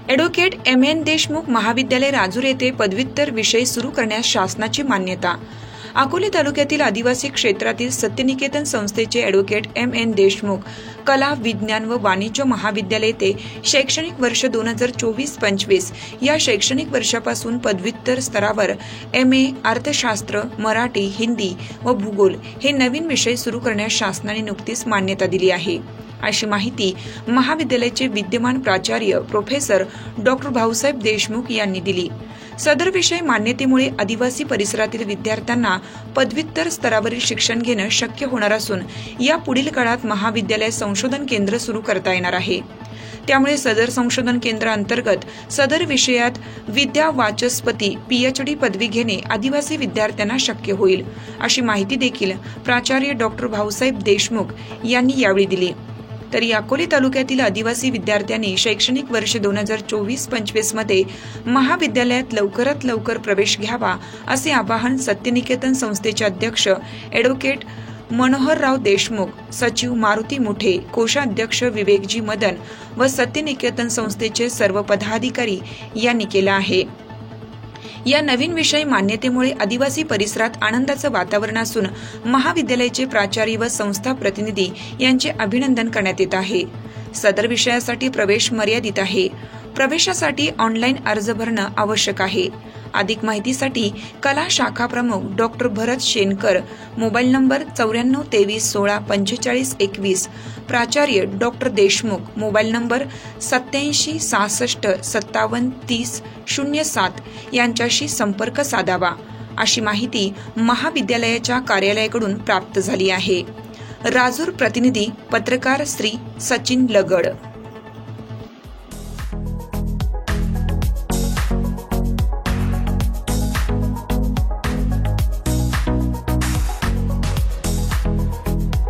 Advocate M.N.. Deshmukh महाविद्यालय राजूर येथे पदव्युत्तर विषय सुरू करण्यास शासनाची मान्यता। अकोले तालुक्यातील आदिवासी क्षेत्रातील सत्यनिकेतन संस्थेचे ॲडव्होकेट एम.एन. देशमुख कला, विज्ञान व वाणिज्य महाविद्यालय येथे शैक्षणिक वर्ष 2024-25 या शैक्षणिक वर्षापासून पदव्युत्तर स्तरावर एम.ए. अर्थशास्त्र, मराठी, हिंदी व भूगोल हे नवीन विषय सुरू करण्यास शासनाने नुकतीच मान्यता दिली आहे, अशी माहिती महाविद्यालयाचे विद्यमान प्राचार्य प्रोफेसर डॉक्टर भाऊसाहेब देशमुख यांनी दिली। सदर विषय मान्यतेमुळे आदिवासी परिसरातील विद्यार्थ्यांना पदव्युत्तर स्तरावरील शिक्षण घेणं शक्य होणार असून या पुढील काळात महाविद्यालय संशोधन केंद्र सुरू करता येणार आहे। त्यामुळे सदर संशोधन केंद्र अंतर्गत सदर विषयात विद्या वाचस्पती PhD पदवी घेणे आदिवासी विद्यार्थ्यांना शक्य होईल, अशी माहिती देखील प्राचार्य डॉक्टर भाऊसाहेब देशमुख यांनी यावेळी दिली। तरी अकोले तालुक्यातील आदिवासी विद्यार्थ्यांनी शैक्षणिक वर्ष 2024-25 मध्ये महाविद्यालयात लवकरात लवकर प्रवेश घ्यावा, असे आवाहन सत्यनिकेतन संस्थेचे अध्यक्ष ॲडव्होकेट मनोहरराव देशमुख, सचिव मारुती मुठे, कोषाध्यक्ष विवेकजी मदन व सत्यनिकेतन संस्थेचे सर्व पदाधिकारी यांनी केला आहे। या नवीन विषय मान्यतेमुळे आदिवासी परिसरात आनंदाचं वातावरण असून महाविद्यालयाचे प्राचार्य व संस्था प्रतिनिधी यांचे अभिनंदन करण्यात येत आहे। सदर विषयासाठी प्रवेश मर्यादित आहे। प्रवेशासाठी ऑनलाईन अर्ज भरणं आवश्यक आहे। अधिक माहितीसाठी कला शाखा प्रमुख डॉक्टर भरत शेनकर, मोबाईल नंबर 9423164521, प्राचार्य डॉक्टर देशमुख, मोबाईल नंबर 8766573007 यांच्याशी संपर्क साधावा, अशी माहिती महाविद्यालयाच्या कार्यालयाकडून प्राप्त झाली आहे। राजूर प्रतिनिधी पत्रकार श्री सचिन लगड।